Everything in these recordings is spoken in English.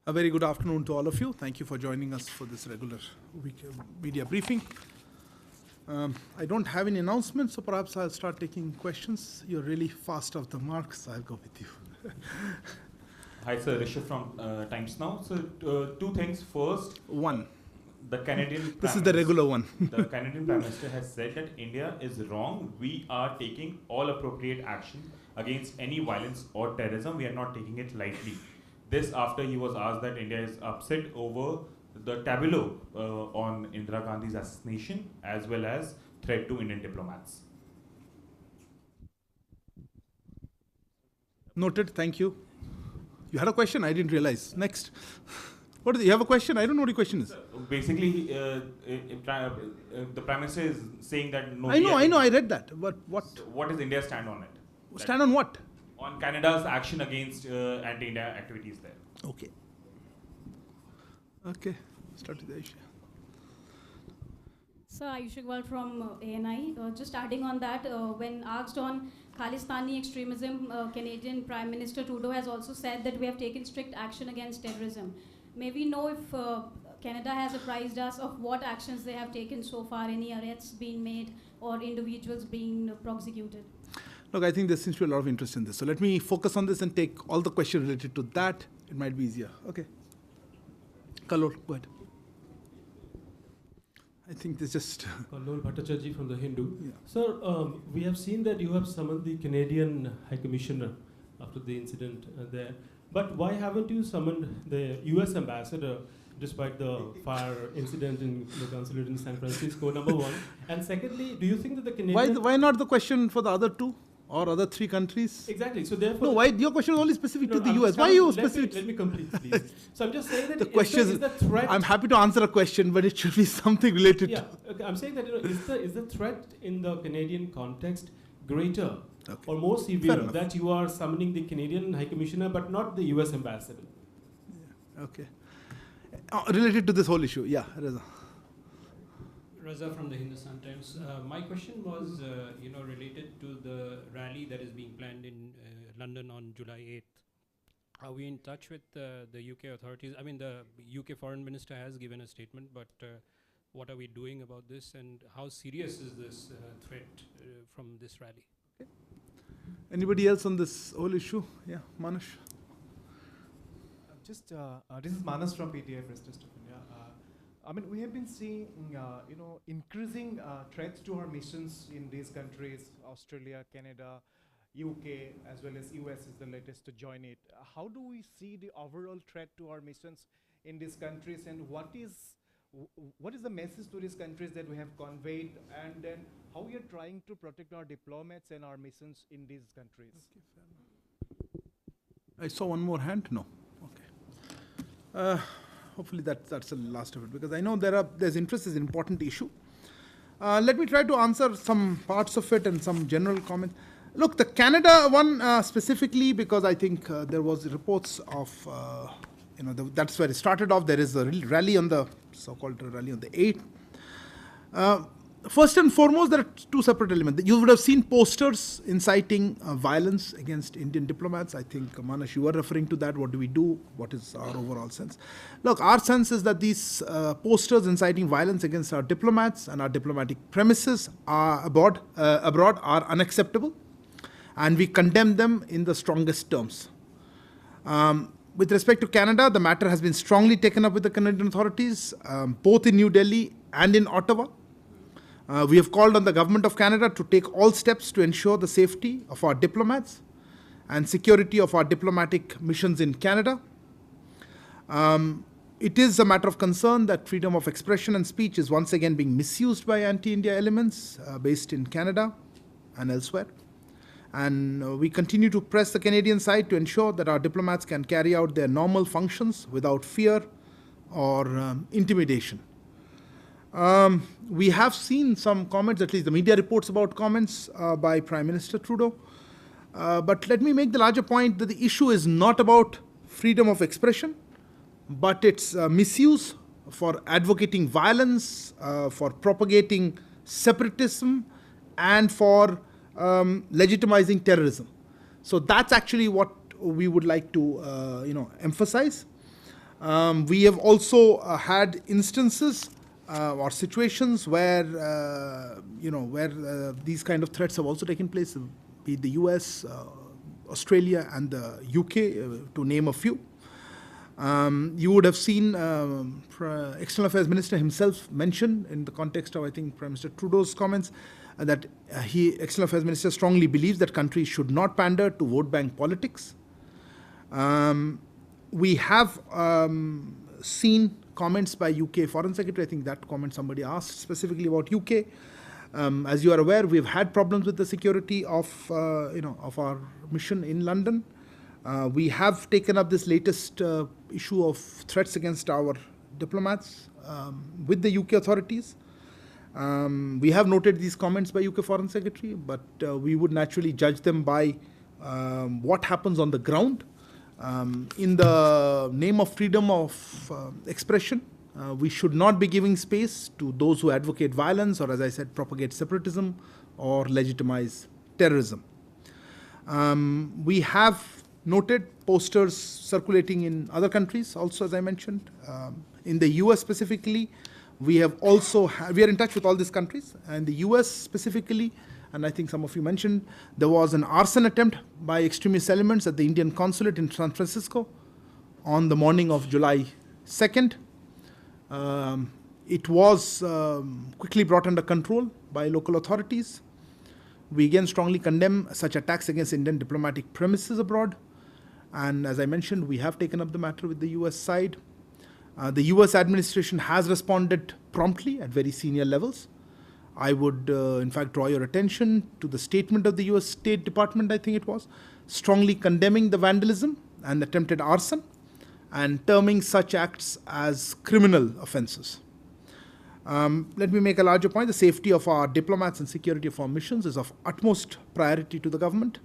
A very good afternoon to all of you. Thank you for joining us for this regular media briefing. I don't have any announcements, so perhaps I'll start taking questions. You're really fast off the mark, so I'll go with you. Hi, sir. Rishabh from Times Now. So, two things. First, One. The Canadian This is the regular one. The Canadian Prime Minister has said that India is wrong. We are taking all appropriate action against any violence or terrorism. We are not taking it lightly. This after he was asked that India is upset over the tableau on Indira Gandhi's assassination as well as threat to Indian diplomats. Noted. Thank you. You had a question? I didn't realize. Next. What is it? You have a question? I don't know what your question is. Basically, the Prime Minister is saying that no. I know. I read that. But what? So what is India's stand on it? Stand on what? On Canada's action against anti-India activities there. Okay. Start with Aisha. Sir, Ayush Iqbal from ANI. Just adding on that, when asked on Khalistani extremism, Canadian Prime Minister Trudeau has also said that we have taken strict action against terrorism. May we know if Canada has apprised us of what actions they have taken so far, any arrests being made or individuals being prosecuted? Look, I think there seems to be a lot of interest in this. So let me focus on this and take all the questions related to that. It might be easier. Okay. Kalol, go ahead. I think this just... Kalol Bhattacharjee from The Hindu. Yeah. Sir, we have seen that you have summoned the Canadian High Commissioner after the incident there. But why haven't you summoned the US ambassador despite the fire incident in the consulate in San Francisco, number one? And secondly, do you think that the Canadian... Why not the question for the other two or other three countries? Exactly. So therefore... No, why your question is only specific to the US? Why are you specific? Let me complete, please. So I'm just saying that The question is the threat... I'm happy to answer a question, but it should be something related to... Okay, I'm saying that is the threat in the Canadian context greater or more severe that you are summoning the Canadian High Commissioner but not the US ambassador? Yeah. Okay. Related to this whole issue, yeah, Reza. Raza from the Hindustan Times. My question was, related to the rally that is being planned in London on July 8th. Are we in touch with the UK authorities? I mean, the UK Foreign Minister has given a statement, but what are we doing about this, and how serious is this threat from this rally? Okay. Anybody else on this whole issue? Yeah, Manush. This is Manas from PTI Press Trust of India. We have been seeing, increasing threats to our missions in these countries, Australia, Canada, UK, as well as US is the latest to join it. How do we see the overall threat to our missions in these countries, and what is the message to these countries that we have conveyed, and then how we are trying to protect our diplomats and our missions in these countries? Okay, I saw one more hand. No. Okay. Hopefully that's the last of it, because I know there's interest. Is an important issue. Let me try to answer some parts of it and some general comments. Look, the Canada one specifically, because I think there was reports of, that's where it started off. There is a rally on the so-called rally on the 8th. First and foremost, there are two separate elements. You would have seen posters inciting violence against Indian diplomats. I think, Manas, you were referring to that. What do we do? What is our overall sense? Look, our sense is that these posters inciting violence against our diplomats and our diplomatic premises abroad are unacceptable, and we condemn them in the strongest terms. With respect to Canada, the matter has been strongly taken up with the Canadian authorities, both in New Delhi and in Ottawa. We have called on the Government of Canada to take all steps to ensure the safety of our diplomats and security of our diplomatic missions in Canada. It is a matter of concern that freedom of expression and speech is once again being misused by anti-India elements based in Canada and elsewhere. And we continue to press the Canadian side to ensure that our diplomats can carry out their normal functions without fear or intimidation. We have seen some comments, at least the media reports about comments by Prime Minister Trudeau. But let me make the larger point that the issue is not about freedom of expression, but its misuse for advocating violence, for propagating separatism, and for legitimizing terrorism. So that's actually what we would like to emphasize. We have also had instances or situations where these kind of threats have also taken place, be it the US, Australia, and the UK, to name a few. You would have seen External Affairs Minister himself mention in the context of, I think, Prime Minister Trudeau's comments that External Affairs Minister strongly believes that countries should not pander to vote bank politics. We have seen comments by UK Foreign Secretary. I think that comment somebody asked specifically about UK. As you are aware, we've had problems with the security of our mission in London. We have taken up this latest issue of threats against our diplomats with the UK authorities. We have noted these comments by UK Foreign Secretary, but we would naturally judge them by what happens on the ground. In the name of freedom of expression, we should not be giving space to those who advocate violence or, as I said, propagate separatism or legitimize terrorism. We have noted posters circulating in other countries also, as I mentioned. In the US specifically, we are in touch with all these countries. And the US specifically, and I think some of you mentioned, there was an arson attempt by extremist elements at the Indian consulate in San Francisco on the morning of July 2nd. It was quickly brought under control by local authorities. We again strongly condemn such attacks against Indian diplomatic premises abroad. And as I mentioned, we have taken up the matter with the US side. The US administration has responded promptly at very senior levels. I would, in fact, draw your attention to the statement of the US State Department, I think it was, strongly condemning the vandalism and attempted arson and terming such acts as criminal offenses. Let me make a larger point. The safety of our diplomats and security of our missions is of utmost priority to the government.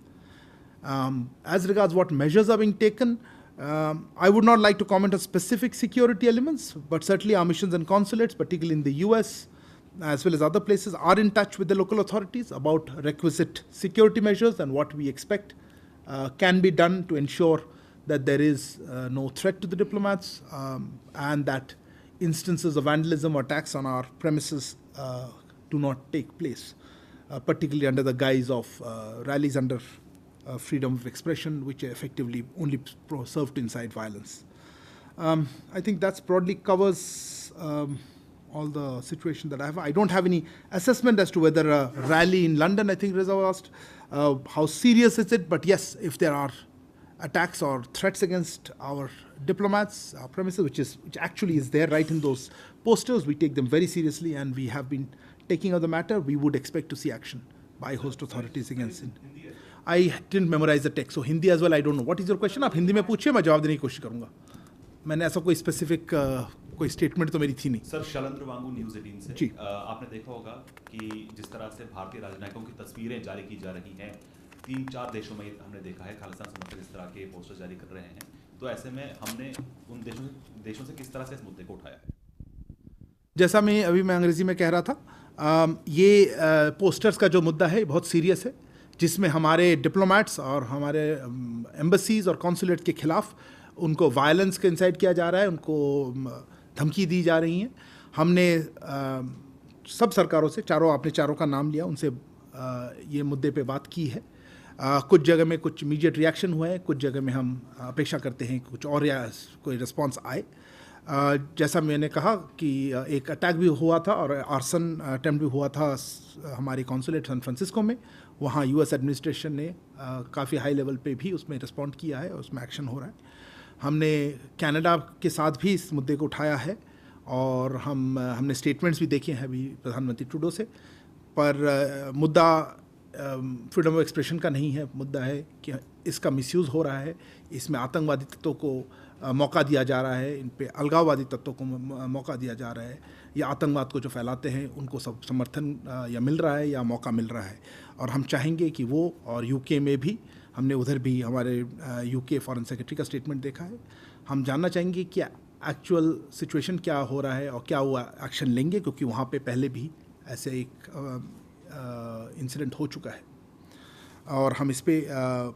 As regards what measures are being taken, I would not like to comment on specific security elements, but certainly our missions and consulates, particularly in the US, as well as other places, are in touch with the local authorities about requisite security measures and what we expect can be done to ensure that there is no threat to the diplomats and that instances of vandalism or attacks on our premises do not take place, particularly under the guise of rallies under freedom of expression, which effectively only serve to incite violence. I think that broadly covers all the situation that I have. I don't have any assessment as to whether a rally in London, I think Reza asked, how serious is it? But yes, if there are attacks or threats against our diplomats, our premises, which actually is there right in those posters, we take them very seriously and we have been taking up the matter. We would expect to see action by host authorities against it. I didn't memorize the text, so Hindi as well, I don't know. What is your question? आप हिंदी में पूछिए, मैं जवाब देने की कोशिश करूँगा. मैंने ऐसा कोई स्पेसिफिक कोई स्टेटमेंट तो मेरी थी नहीं. सर, शैलेंद्र वांगू न्यूज़ 18 से जी. आपने देखा होगा कि जिस तरह से भारतीय राजनयिकों की तस्वीरें जारी की जा रही हैं, 3-4 देशों में हमने देखा है खालिस्तान समर्थक इस तरह के पोस्टर जारी कर रहे हैं. तो ऐसे में हमने उन देशों से किस तरह से इस मुद्दे को उठाया है? जैसा मैं अंग्रेजी में कह रहा था, ये पोस्टर्स का जो मुद्दा है बहुत सीरियस है, जिसमें हमारे डिप्लोमेट्स और हमारे एम्बसीज और कॉन्सुलेट के खिलाफ उनको वायलेंस का इंसाइट किया जा रहा है, उनको धमकी दी जा रही हैं. हमने सब सरकारों से, आपने चारों का नाम लिया, उनसे ये मुद्दे पे बात की है. कुछ जगह में कुछ इमीडिएट रिएक्शन हुआ है, कुछ जगह में हम अपेक्षा करते हैं कुछ और या कोई रिस्पॉन्स आए. जैसा मैंने कहा कि एक अटैक भी हुआ था और आर्सन अटैम्प्ट भी हुआ था हमारे कॉन्सुलेट सैन फ्रांसिस्को में. वहाँ US एडमिनिस्ट्रेशन ने काफ़ी हाई लेवल पे भी उसमें रिस्पॉन्ड किया है और उसमें एक्शन हो रहा है. हमने कनाडा के साथ भी इस मुद्दे को उठाया है और हमने स्टेटमेंट्स भी देखे हैं अभी प्रधानमंत्री ट्रूडो से. पर मुद्दा फ्रीडम ऑफ एक्सप्रेशन का नहीं है. मुद्दा है कि इसका मिसयूज़ हो रहा है, इसमें आतंकवादी तत्वों को मौका दिया जा रहा है, इन पे अलगाववादी तत्वों को मौका दिया जा रहा है, या आतंकवाद को जो फैलाते हैं उनको सब समर्थन या मिल रहा है या मौका मिल रहा है. और हम चाहेंगे कि वो, और UK में भी हमने उधर भी हमारे UK फॉरेन सेक्रेटरी का स्टेटमेंट देखा है, हम जानना चाहेंगे कि एक्चुअल सिचुएशन क्या हो रहा है और क्या वो एक्शन लेंगे, क्योंकि वहाँ पे पहले भी ऐसे एक इंसिडेंट हो चुका है और हम इस पर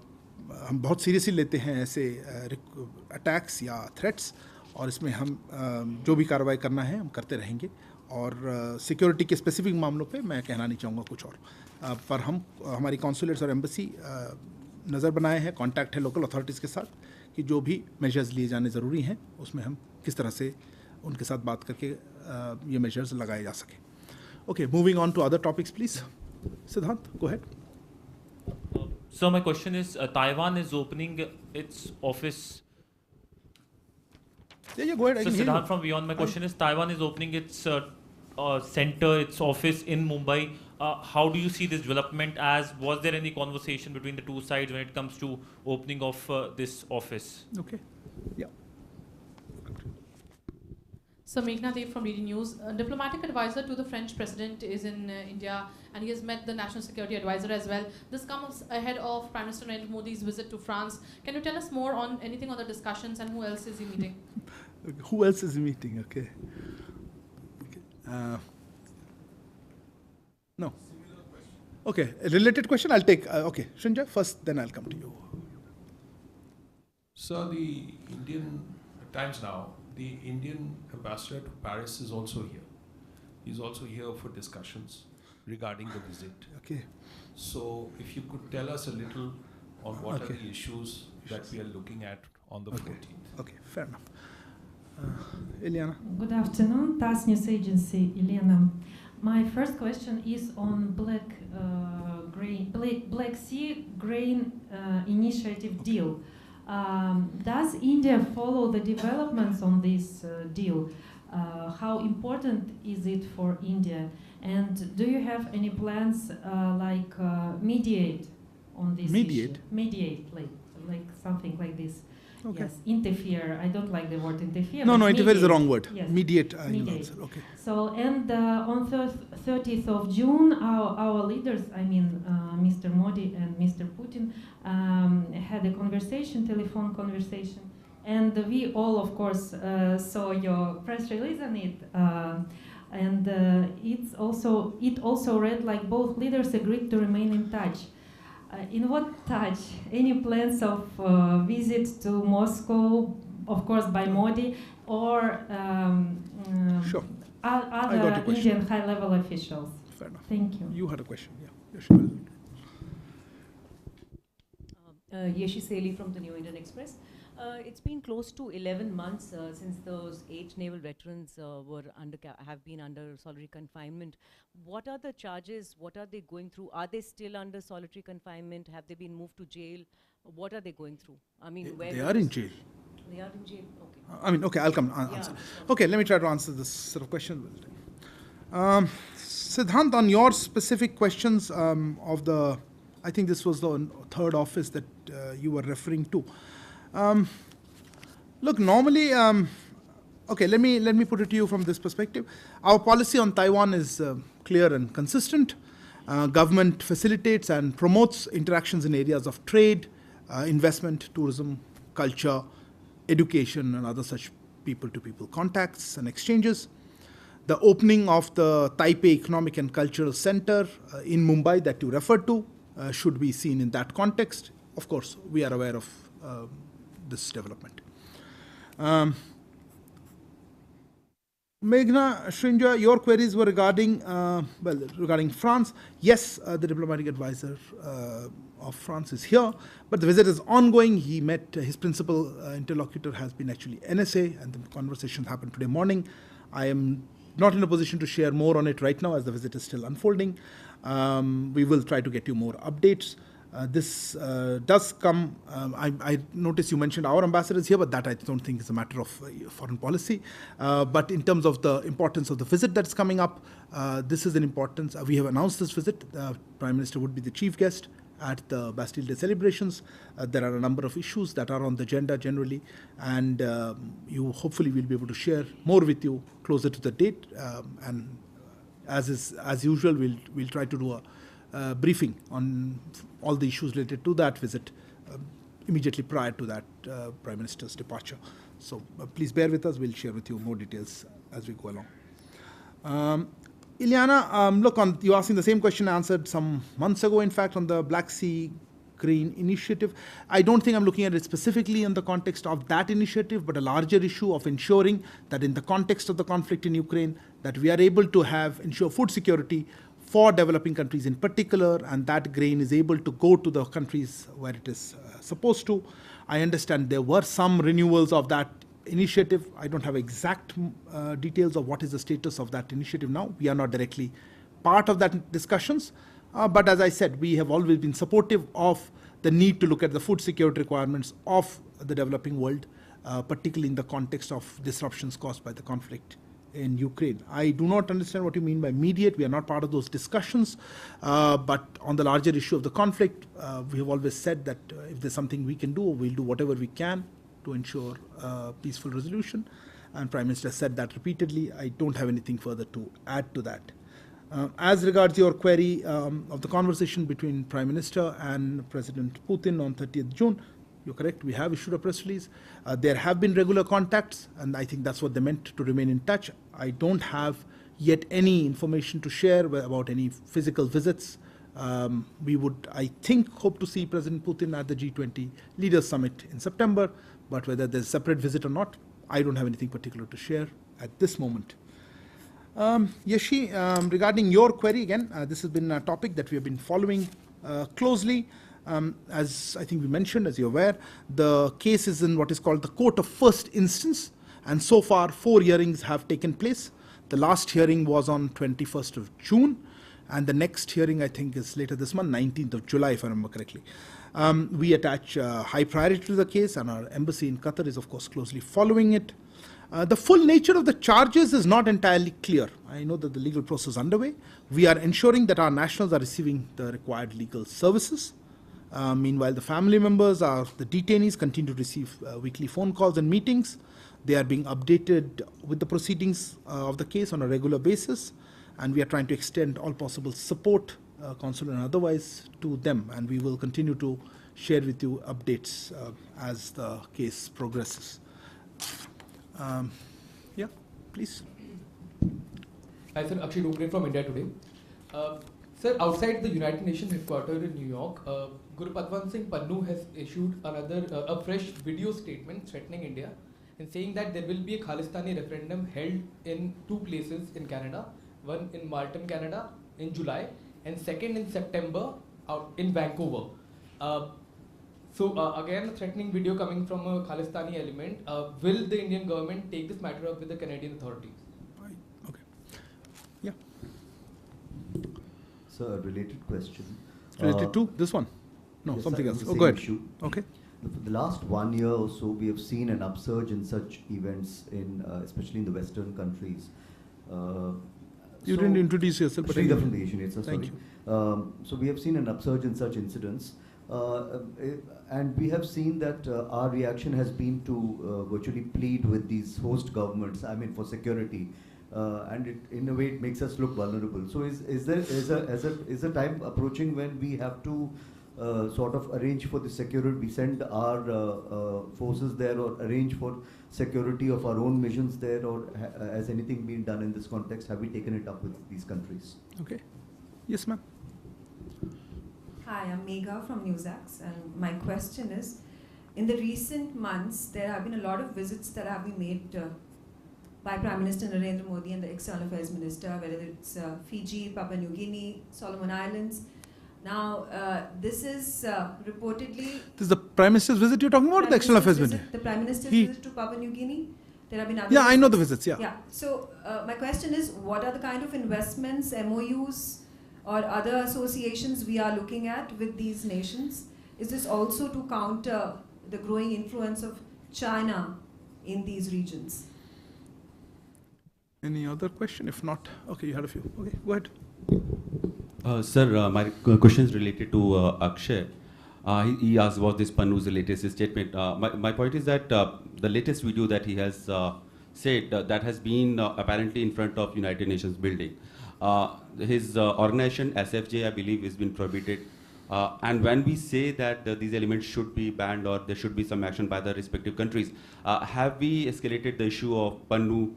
हम बहुत सीरियसली लेते हैं ऐसे अटैक्स या थ्रेट्स, और इसमें हम जो भी कार्रवाई करना है हम करते रहेंगे, और सिक्योरिटी के स्पेसिफिक मामलों पे मैं कहना नहीं चाहूँगा कुछ और, पर हम हमारी कॉन्सुलेट्स और एम्बेसी नज़र बनाए हैं, कांटेक्ट है लोकल अथॉरिटीज़ के साथ कि जो भी मेजर्स लिए जाने ज़रूरी हैं उसमें हम किस तरह से उनके साथ बात करके ये मेजर्स लगाए जा सकें. Okay, moving on to other topics, please. Siddhant, go ahead. So my question is, Taiwan is opening its office. Yeah, go ahead. I So can hear Siddhant you. from Beyond, my question is, Taiwan is opening its center, its office in Mumbai. How do you see this development as? Was there any conversation between the two sides when it comes to opening of this office? Okay. Yeah. So Meghna Dev from DD News. A diplomatic advisor to the French president is in India, and he has met the national security advisor as well. This comes ahead of Prime Minister Narendra Modi's visit to France. Can you tell us more on anything on the discussions, and who else is he meeting? Who else is meeting? Okay. No. Okay, a related question. I'll take. Okay, Shinja first, then I'll come to you. So the Indian Times Now. The Indian ambassador to Paris is also here. He's also here for discussions regarding the visit. Okay. So if you could tell us a little on what Okay. are the issues that we are looking at on the Okay. 14th. Okay, fair enough. Eliana. Good afternoon, TASS News Agency, Elena. My first question is on Black Sea Grain Initiative deal. Does India follow the developments on this deal? How important is it for India? And do you have any plans mediate on this Mediate? issue? Mediate, like something like this. Okay. Yes, interfere. I don't like the word interfere. No, but interfere is the mediate. wrong word. Yes. Mediate. You'll Mediate. answer. Okay. So, and on 30th of June, our leaders, Mr. Modi and Mr. Putin, had a conversation, telephone conversation, and we all, of course, saw your press release on it. And it also read like both leaders agreed to remain in touch. In what touch? Any plans of visit to Moscow, of course, by Modi, or Sure. other Indian high-level officials? Fair enough. Thank you. You had a question, yeah. Yes, Yeshi Seli from the New Indian Express. It's been close to 11 months since those 8 naval veterans have been under solitary confinement. What are the charges? What are they going through? Are they still under solitary confinement? Have they been moved to jail? What are they going through? I mean, They are in jail. They are in jail. Okay. Okay, I'll come answer. Yeah. Okay, let me try to answer this sort of question. Siddhant, on your specific questions of the, I think this was the third office that you were referring to. Look, normally, okay, let me put it to you from this perspective. Our policy on Taiwan is clear and consistent. Government facilitates and promotes interactions in areas of trade, investment, tourism, culture, education, and other such people-to-people contacts and exchanges. The opening of the Taipei Economic and Cultural Center in Mumbai that you referred to should be seen in that context. Of course, we are aware of this development. Meghna, Srinja, your queries were regarding France. Yes, the diplomatic advisor of France is here, but the visit is ongoing. He met his principal interlocutor has been actually NSA, and the conversation happened today morning. I am not in a position to share more on it right now as the visit is still unfolding. We will try to get you more updates. This does come, I notice you mentioned our ambassador is here, but that I don't think is a matter of foreign policy. But in terms of the importance of the visit that's coming up, this is an importance. We have announced this visit. The Prime Minister would be the chief guest at the Bastille Day celebrations. There are a number of issues that are on the agenda generally, and you hopefully will be able to share more with you closer to the date. And as usual, we'll try to do a briefing on all the issues related to that visit immediately prior to that Prime Minister's departure. So please bear with us. We'll share with you more details as we go along. Ileana, look, you asking the same question I answered some months ago, in fact, on the Black Sea Ukraine initiative. I don't think I'm looking at it specifically in the context of that initiative, but a larger issue of ensuring that in the context of the conflict in Ukraine, that we are able to ensure food security for developing countries in particular, and that grain is able to go to the countries where it is supposed to. I understand there were some renewals of that initiative. I don't have exact details of what is the status of that initiative now. We are not directly part of that discussions. But as I said, we have always been supportive of the need to look at the food security requirements of the developing world, particularly in the context of disruptions caused by the conflict in Ukraine. I do not understand what you mean by mediate. We are not part of those discussions. But on the larger issue of the conflict, we have always said that if there's something we can do, we'll do whatever we can to ensure peaceful resolution. And Prime Minister said that repeatedly. I don't have anything further to add to that. As regards your query of the conversation between Prime Minister and President Putin on 30th June, you're correct, we have issued a press release. There have been regular contacts, and I think that's what they meant, to remain in touch. I don't have yet any information to share about any physical visits. We would, I think, hope to see President Putin at the G20 Leaders Summit in September, but whether there's a separate visit or not, I don't have anything particular to share at this moment. Yeshi, regarding your query, again, this has been a topic that we have been following closely. As I think we mentioned, as you're aware, the case is in what is called the Court of First Instance, and so far 4 hearings have taken place. The last hearing was on 21st of June, and the next hearing, I think, is later this month, 19th of July, if I remember correctly. We attach high priority to the case, and our embassy in Qatar is, of course, closely following it. The full nature of the charges is not entirely clear. I know that the legal process is underway. We are ensuring that our nationals are receiving the required legal services. Meanwhile, the family members, the detainees, continue to receive weekly phone calls and meetings. They are being updated with the proceedings of the case on a regular basis, and we are trying to extend all possible support, consular and otherwise, to them, and we will continue to share with you updates as the case progresses. Yeah, please. Hi, sir. Akshay Dogre from India Today. Sir, outside the United Nations headquarters in New York, Guru Padwan Singh Pannu has issued a fresh video statement threatening India and saying that there will be a Khalistani referendum held in 2 places in Canada, one in Markham, Canada in July, and second in September out in Vancouver. So again, a threatening video coming from a Khalistani element. Will the Indian government take this matter up with the Canadian authorities? Okay. Yeah. Sir, a related question. Related to this one? No, yes, something sir, else. Oh, go ahead. Issue. Okay. The last 1 year or so, we have seen an upsurge in such events, especially in the Western countries. You didn't introduce yourself, but Sridhar from the Asian Aid, sir, Thank sorry. you. So we have seen an upsurge in such incidents. And we have seen that our reaction has been to virtually plead with these host governments, I mean, for security. And it, in a way, it makes us look vulnerable. So is a time approaching when we have to sort of arrange for the security, we send our forces there, or arrange for security of our own missions there, or has anything been done in this context? Have we taken it up with these countries? Okay. Yes, ma'am. Hi, I'm Megha from NewsAx, and my question is, in the recent months, there have been a lot of visits that have been made by Prime Minister Narendra Modi and the External Affairs Minister, whether it's Fiji, Papua New Guinea, Solomon Islands. Now, this is reportedly... This is the Prime Minister's visit you're talking about, or the External Affairs Minister? The Prime Minister's visit to Papua New Guinea. There have been other I know the visits, yeah. Yeah. So, my question is, what are the kind of investments, MOUs, or other associations we are looking at with these nations? Is this also to counter the growing influence of China in these regions? Any other question? If not, okay, you had a few. Okay, go ahead. Sir, my question is related to Akshay. He asked about this Pannu's latest statement. My point is that the latest video that he has said that has been apparently in front of United Nations building. His organization SFJ, I believe, has been prohibited. And when we say that these elements should be banned or there should be some action by the respective countries, have we escalated the issue of Pannu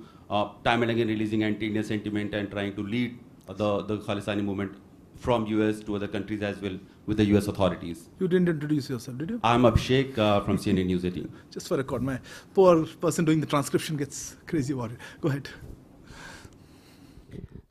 time and again releasing anti-Indian sentiment and trying to lead the Khalistani movement from US to other countries as well with the US authorities. You didn't introduce yourself, did you? I'm Abhishek from CNN News 18. Just for record, my poor person doing the transcription gets crazy about it. Go ahead.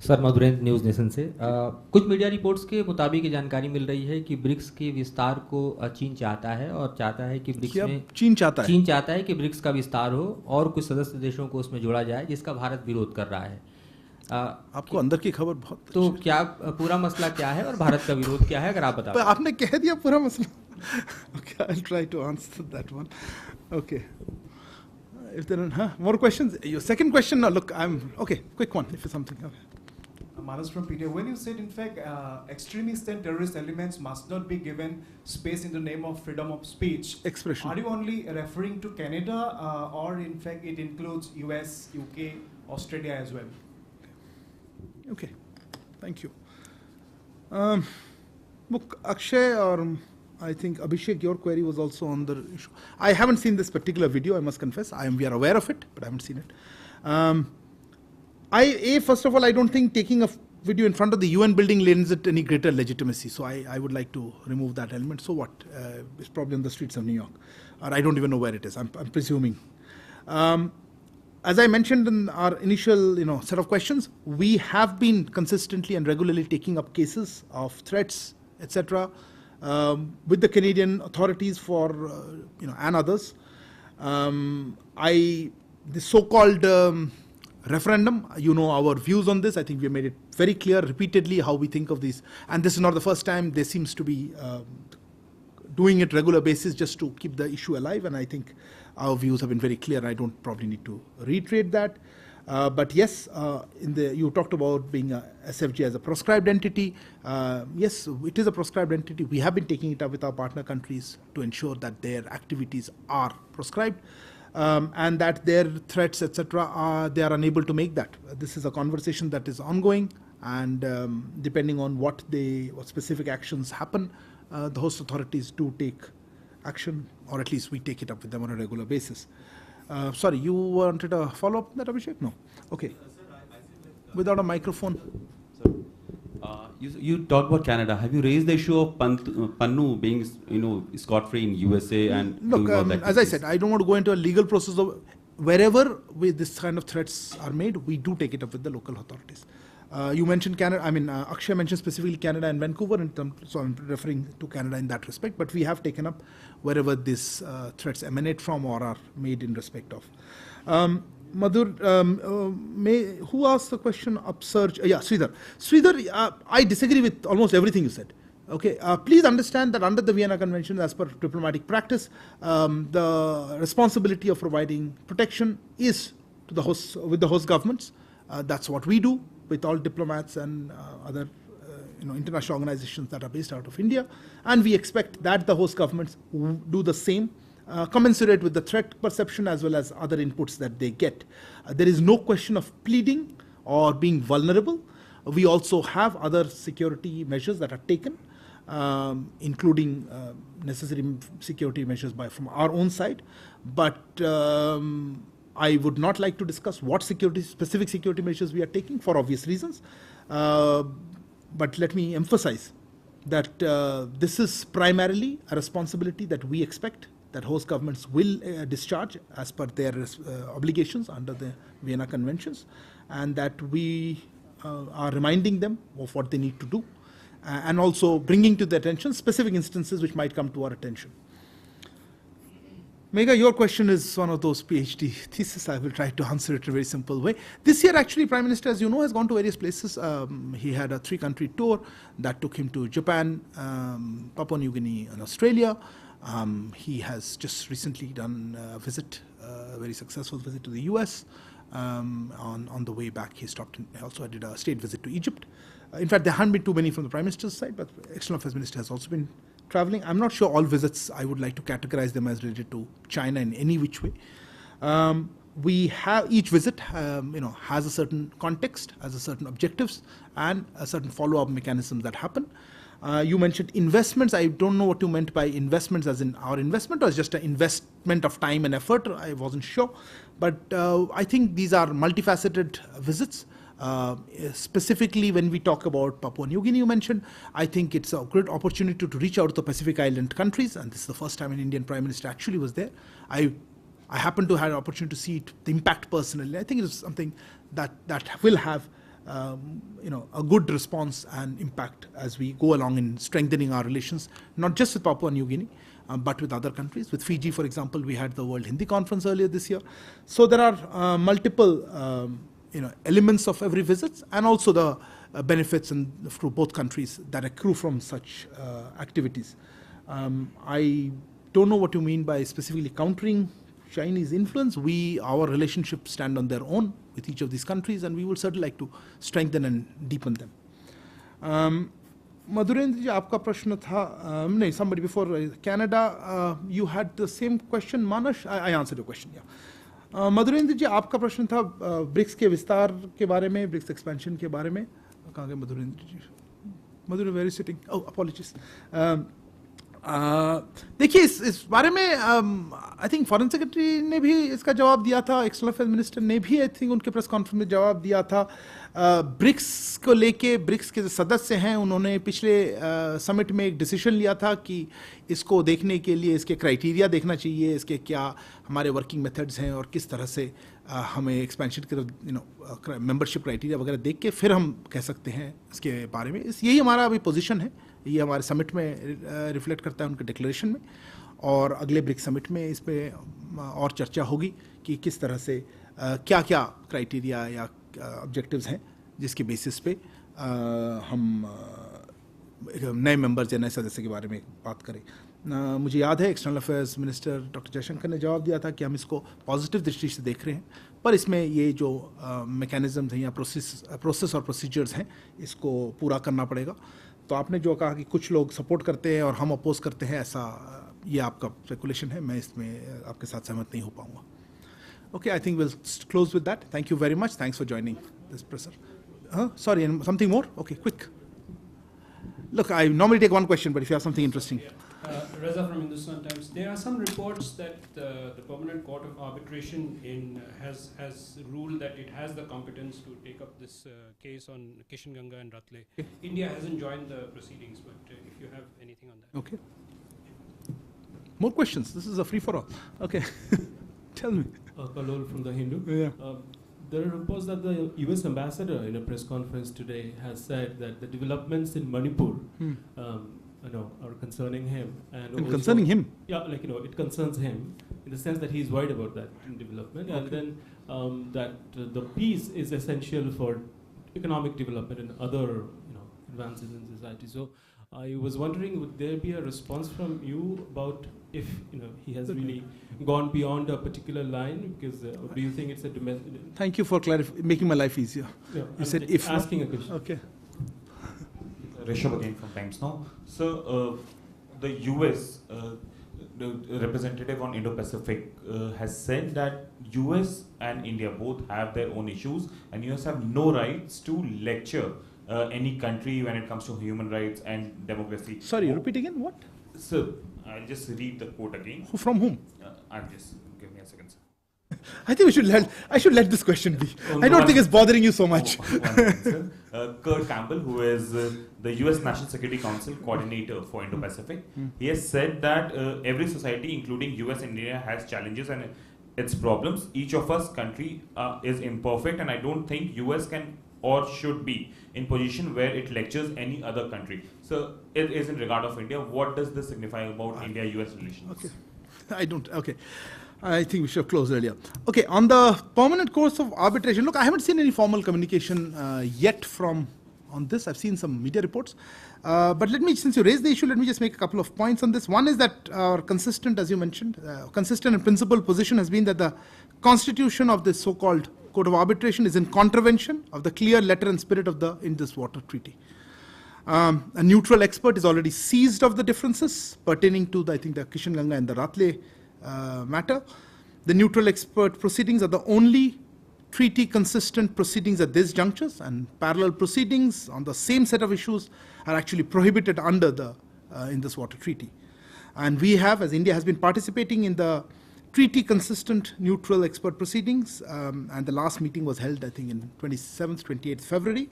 Sir Madhurendra news nation से कुछ media reports के मुताबिक ये जानकारी मिल रही है कि BRICS के विस्तार को चीन चाहता है और चाहता है कि ब्रिक्स में चीन चाहता है कि ब्रिक्स का विस्तार हो और कुछ सदस्य देशों को उसमें जोड़ा जाए, जिसका भारत विरोध कर रहा है। आपको अंदर की खबर बहुत तो क्या पूरा मसला क्या है और भारत का विरोध क्या है, अगर आप बता। आपने कह दिया पूरा मसला। Okay, I'll try to answer that one. Okay. If there are more questions, your second question. No, look, okay. Quick one, if it's something. Okay. Manas from PTA, when you said, in fact, extremist and terrorist elements must not be given space in the name of freedom of speech, expression, are you only referring to Canada or, in fact, it includes US, UK, Australia as well? Okay, thank you. Look, Akshay, or I think Abhishek, your query was also on the issue. I haven't seen this particular video, I must confess. We are aware of it, but I haven't seen it. First of all, I don't think taking a video in front of the UN building lends it any greater legitimacy. So I would like to remove that element. So what? It's probably on the streets of New York. Or I don't even know where it is. I'm presuming. As I mentioned in our initial set of questions, we have been consistently and regularly taking up cases of threats, etc., with the Canadian authorities for and others. The so-called referendum, our views on this. I think we made it very clear repeatedly how we think of these. And this is not the first time. There seems to be doing it regular basis just to keep the issue alive. And I think our views have been very clear. I don't probably need to reiterate that. But yes, you talked about being a SFG as a proscribed entity. Yes, it is a proscribed entity. We have been taking it up with our partner countries to ensure that their activities are proscribed. And that their threats, etc., they are unable to make that. This is a conversation that is ongoing, and depending on what specific actions happen, the host authorities do take action, or at least we take it up with them on a regular basis. Sorry, you wanted a follow-up on that, Abhishek? No. Okay. Without a microphone. You talked about Canada. Have you raised the issue of Pannu being, scot-free in USA and look? As I said, I don't want to go into a legal process of wherever this kind of threats are made. We do take it up with the local authorities. You mentioned Canada. Akshay mentioned specifically Canada and Vancouver, so I'm referring to Canada in that respect. But we have taken up wherever these threats emanate from or are made in respect of. Madhur, who asked the question? Upsurge. Yeah, Sridhar. Sridhar, I disagree with almost everything you said. Okay, please understand that under the Vienna Convention, as per diplomatic practice, the responsibility of providing protection is to the with the host governments. That's what we do with all diplomats and other international organizations that are based out of India, and we expect that the host governments do the same. Commensurate with the threat perception as well as other inputs that they get. There is no question of pleading or being vulnerable. We also have other security measures that are taken, including necessary security measures from our own side. But I would not like to discuss what specific security measures we are taking for obvious reasons. But let me emphasize that this is primarily a responsibility that we expect that host governments will discharge as per their obligations under the Vienna Conventions, and that we are reminding them of what they need to do, and also bringing to their attention specific instances which might come to our attention. Megha, your question is one of those PhD theses. I will try to answer it in a very simple way. This year, actually, Prime Minister, as you know, has gone to various places. He had a 3-country tour that took him to Japan, Papua New Guinea, and Australia. He has just recently done a visit, a very successful visit to the US. On the way back, he stopped and also did a state visit to Egypt. In fact, there haven't been too many from the Prime Minister's side, but the External Affairs Minister has also been traveling. I'm not sure all visits, I would like to categorize them as related to China in any which way. We have each visit, has a certain context, has a certain objectives, and a certain follow-up mechanisms that happen. You mentioned investments. I don't know what you meant by investments, as in our investment, or just an investment of time and effort. I wasn't sure. But I think these are multifaceted visits. Specifically, when we talk about Papua New Guinea, you mentioned, I think it's a great opportunity to reach out to the Pacific Island countries, and this is the first time an Indian Prime Minister actually was there. I happened to have an opportunity to see the impact personally. I think it is something that will have a good response and impact as we go along in strengthening our relations, not just with Papua New Guinea, but with other countries. With Fiji, for example, we had the World Hindi Conference earlier this year. So there are multiple elements of every visit, and also the benefits through both countries that accrue from such activities. I don't know what you mean by specifically countering Chinese influence. Our relationships stand on their own with each of these countries, and we would certainly like to strengthen and deepen them. Madhurendra ji, आपका प्रश्न था, नहीं, somebody before Canada, you had the same question. Manas, I answered your question, yeah. Madhurendra जी, आपका प्रश्न था BRICS के विस्तार के बारे में, ब्रिक्स एक्सपेंशन के बारे में. कहाँ गए Madhurendra ji? Madhurendra, very sitting. Oh, apologies. देखिए, इस बारे में आई थिंक फॉरेन सेक्रेटरी ने भी इसका जवाब दिया था, एक्सटर्नल अफेयर्स मिनिस्टर ने भी आई थिंक उनके प्रेस कॉन्फ्रेंस में जवाब दिया था. ब्रिक्स को लेके, ब्रिक्स के जो सदस्य हैं, उन्होंने पिछले समिट में एक डिसीजन लिया था कि इसको देखने के लिए इसके क्राइटेरिया देखना चाहिए, इसके क्या हमारे वर्किंग मेथड्स हैं और किस तरह से हमें एक्सपेंशन के मेंबरशिप क्राइटेरिया वगैरह देख के फिर हम कह सकते हैं इसके बारे में. यही हमारा अभी पोजीशन है, ये हमारे समिट में रिफ्लेक्ट करता है उनके डिक्लेरेशन में, और अगले ब्रिक्स समिट में इस पर और चर्चा होगी कि किस तरह से क्या क्या क्राइटेरिया या ऑब्जेक्टिव्स हैं जिसके बेसिस पे हम नए मेंबर्स या नए सदस्य के बारे में बात करें. मुझे याद है external affairs minister doctor Jaishankar ने जवाब दिया था कि हम इसको पॉजिटिव दृष्टि से देख रहे हैं, पर इसमें ये जो मैकेनिज्म्स हैं या प्रोसेस और प्रोसीजर्स हैं, इसको पूरा करना पड़ेगा. तो आपने जो कहा कि कुछ लोग सपोर्ट करते हैं और हम अपोज करते हैं, ऐसा ये आपका स्पेकुलेशन है, मैं इसमें आपके साथ सहमत नहीं हो पाऊँगा. Okay, I think we'll close with that. Thank you very much. Thanks for joining this presser. Sorry, and something more? Okay, quick. Look, I normally take one question, but if you have something interesting. Reza from Hindustan Times. There are some reports that the Permanent Court of Arbitration has ruled that it has the competence to take up this case on Kishanganga and Ratle. Okay. India hasn't joined the proceedings, but if you have anything on that. Okay. More questions. This is a free-for-all. Okay. Tell me. Kalol from the Hindu. Yeah. There are reports that the U.S. ambassador in a press conference today has said that the developments in Manipur, are concerning him. And concerning him? Yeah, it concerns him in the sense that he's worried about that development, and then that the peace is essential for economic development and other, advances in society. So I was wondering, would there be a response from you about if he has really gone beyond a particular line? Because do you think it's a domestic? Thank you for making my life easier. Yeah, you said if asking a question. Okay. Rishabh again from Times Now. So the US the representative on Indo-Pacific has said that US and India both have their own issues, and US have no rights to lecture any country when it comes to human rights and democracy. Sorry, repeat again, what? So, I'll just read the quote again. From whom? I'll just, give me a second, sir. I think I should let this question be. I don't think it's bothering you so much. Kurt Campbell, who is the US National Security Council coordinator for Indo-Pacific, he has said that every society, including US and India, has challenges and its problems. Each of us country is imperfect, and I don't think US can or should be in position where it lectures any other country. So it is in regard of India. What does this signify about India-US relations? Okay. I think we should have closed earlier. Okay, on the permanent course of arbitration, look, I haven't seen any formal communication yet on this. I've seen some media reports. But since you raised the issue, let me just make a couple of points on this. One is that our consistent, as you mentioned, consistent and principled position has been that the constitution of this so-called Court of Arbitration is in contravention of the clear letter and spirit of the Indus Water Treaty. A neutral expert is already seized of the differences pertaining to, I think, the Kishanganga and the Ratle matter. The neutral expert proceedings are the only treaty-consistent proceedings at these junctures, and parallel proceedings on the same set of issues are actually prohibited under the Indus Water Treaty. And we have, as India has been participating in the treaty-consistent, neutral expert proceedings, and the last meeting was held, I think, in 27th, 28th February,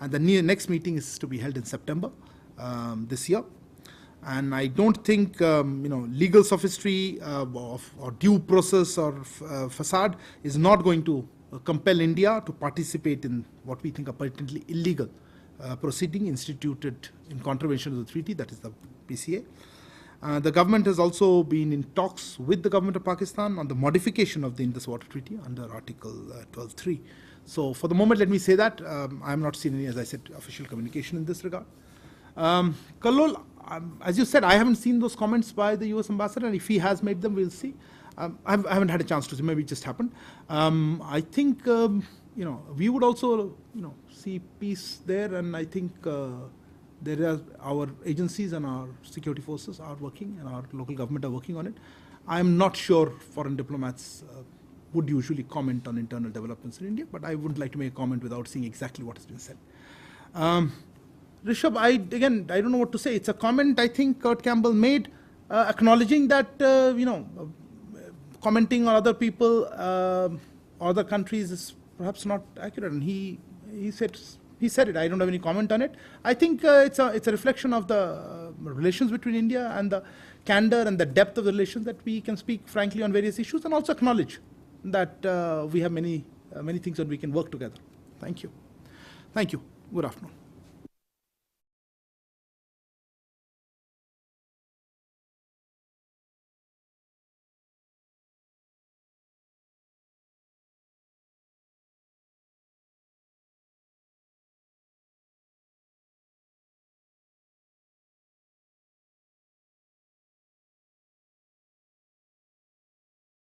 and the next meeting is to be held in September this year. And I don't think legal sophistry or due process or facade is not going to compel India to participate in what we think are patently illegal proceeding instituted in contravention of the treaty, that is the PCA. The government has also been in talks with the government of Pakistan on the modification of the Indus Water Treaty under Article 12.3. So for the moment, let me say that I have not seen any, as I said, official communication in this regard. Kallol, as you said, I haven't seen those comments by the US ambassador, and if he has made them, we'll see. I haven't had a chance to see, maybe it just happened. I think, we would also, see peace there, and I think there are our agencies and our security forces are working, and our local government are working on it. I'm not sure foreign diplomats would usually comment on internal developments in India, but I wouldn't like to make a comment without seeing exactly what has been said. Rishabh, I don't know what to say. It's a comment I think Kurt Campbell made, acknowledging that, commenting on other people or other countries is perhaps not accurate. And he said it. I don't have any comment on it. I think it's a reflection of the relations between India and the candor and the depth of the relations that we can speak frankly on various issues, and also acknowledge that we have many things that we can work together. Thank you. Thank you. Good afternoon.